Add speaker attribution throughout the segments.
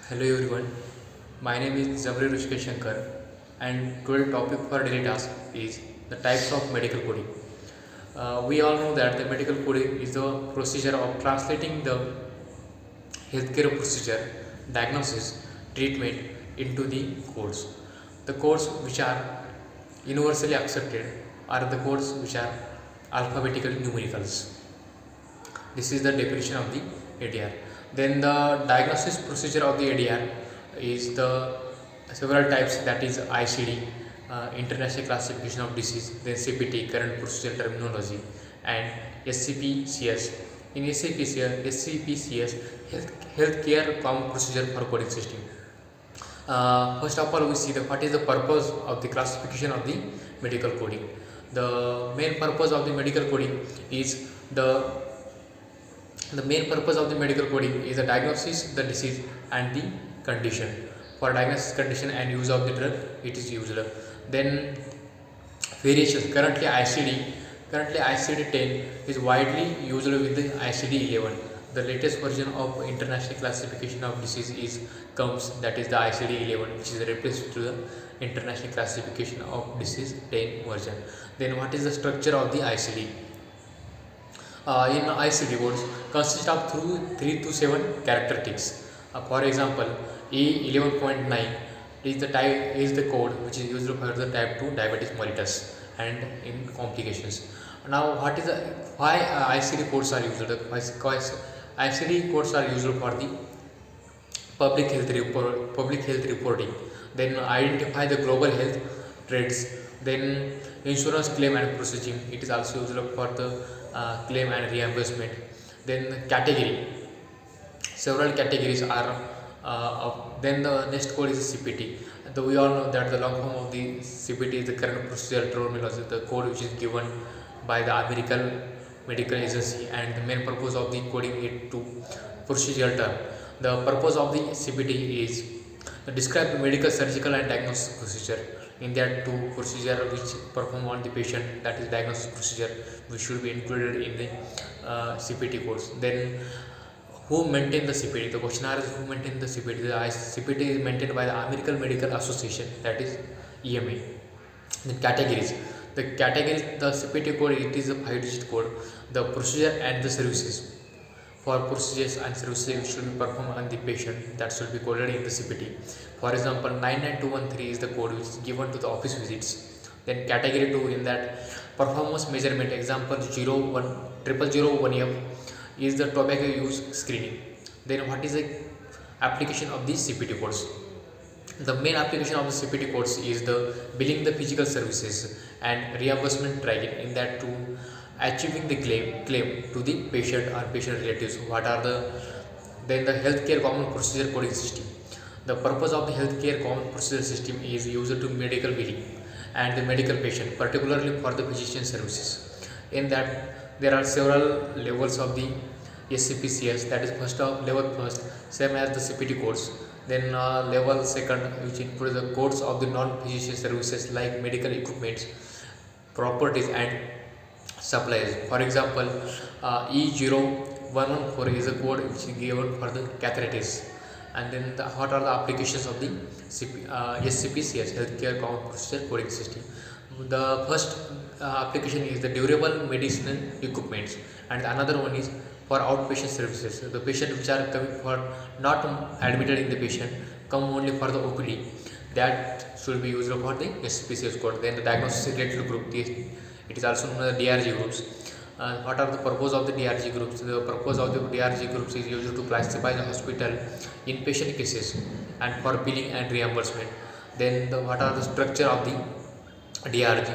Speaker 1: Hello everyone, my name is Zabri Rushikesh Shankar and today's topic for daily task is the types of medical coding. We all know that the medical coding is the procedure of translating the healthcare procedure, diagnosis, treatment into the codes. The codes which are universally accepted are the codes which are alphabetical numericals. This is the definition of the ADR. Then the diagnosis procedure of the ADR is the several types, that is ICD, International Classification of Disease, then CPT, Current Procedure Terminology, and SCPCS. In SCPCS, Healthcare Common Procedure for Coding System. First of all, we see what is the purpose of the classification of the medical coding. The main purpose of the medical coding is the main purpose of the medical coding is the diagnosis, the disease, and the condition. For diagnosis, condition, and use of the drug, it is used. Then variations. Currently ICD-10 is widely used with the ICD-11. The latest version of International Classification of Disease is comes, that is the ICD-11, which is replaced to the International Classification of Disease 10 version. Then what is the structure of the ICD? In ICD codes consist of 3 to 7 characteristics. For example, E11.9 is the code which is used for the type 2 diabetes mellitus and in complications. Now, what is the why ICD codes are used? Because ICD codes are used for the public health reporting. Then identify the global health trends. Then insurance claim and processing. It is also used for the claim and reimbursement. Then category. Several categories are. Then the next code is CPT. We all know that the long form of the CPT is the current procedure terminology, the code which is given by the American Medical Agency, and the main purpose of the coding is to procedural term. The purpose of the CPT is describe the medical, surgical, and diagnosis procedure. In that two procedure which perform on the patient, that is diagnosis procedure, which should be included in the CPT codes. Then who maintain the CPT? The questionnaire is who maintain the CPT. The CPT is maintained by the American Medical Association, that is EMA. Then categories. The CPT code, it is a 5-digit code. The procedure and the services. For procedures and services which should be performed on the patient, that should be coded in the CPT. For example, 99213 is the code which is given to the office visits. Then category 2, in that performance measurement, example 01001F is the tobacco use screening. Then what is the application of the CPT codes? The main application of the CPT codes is the billing the physical services and reimbursement tracking, in that to achieving the claim to the patient or patient relatives. What are the then the healthcare common procedure coding system? The purpose of the healthcare common procedure system is used to medical billing and the medical patient, particularly for the physician services. In that there are several levels of the SCPCS, that is first of level first, same as the CPT codes. Then level second, which includes the codes of the non-physician services like medical equipments, properties, and supplies. For example, E0114 is a code which is given for the catheters. And then what are the applications of the SCPCS, Healthcare Common Procedure Coding System? The first application is the durable medicinal equipments, and another one is for outpatient services. The patient which are coming for not admitted in the patient, come only for the OPD, that should be used for the SCPCS code. Then the diagnosis related group, it is also known as DRG groups. What are the purpose of the DRG groups? The purpose of the DRG groups is used to classify the hospital inpatient cases and for billing and reimbursement. Then what are the structure of the DRG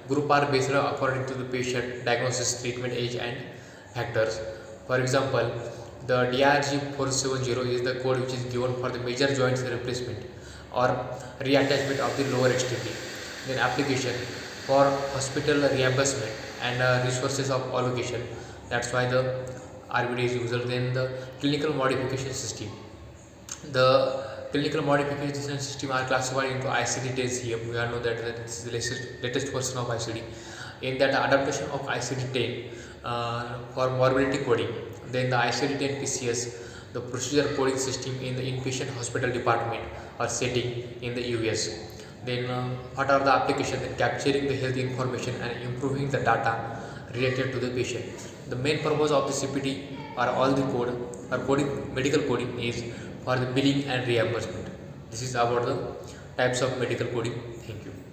Speaker 1: group are based according to the patient diagnosis, treatment, age, and factors. For example, the DRG 470 is the code which is given for the major joints replacement or reattachment of the lower extremity. Then application for hospital reimbursement and resources of allocation, that's why the RBD is used. Then the clinical modification system. The clinical modification system are classified into ICD-10-CM. We all know that this is the latest version of ICD. In that adaptation of ICD-10 for morbidity coding, then the ICD-10-PCS, the procedure coding system in the inpatient hospital department or setting in the US. Then what are the applications? Then capturing the health information and improving the data related to the patient. The main purpose of the CPT or all the code or coding, medical coding, is for the billing and reimbursement. This is about the types of medical coding. Thank you.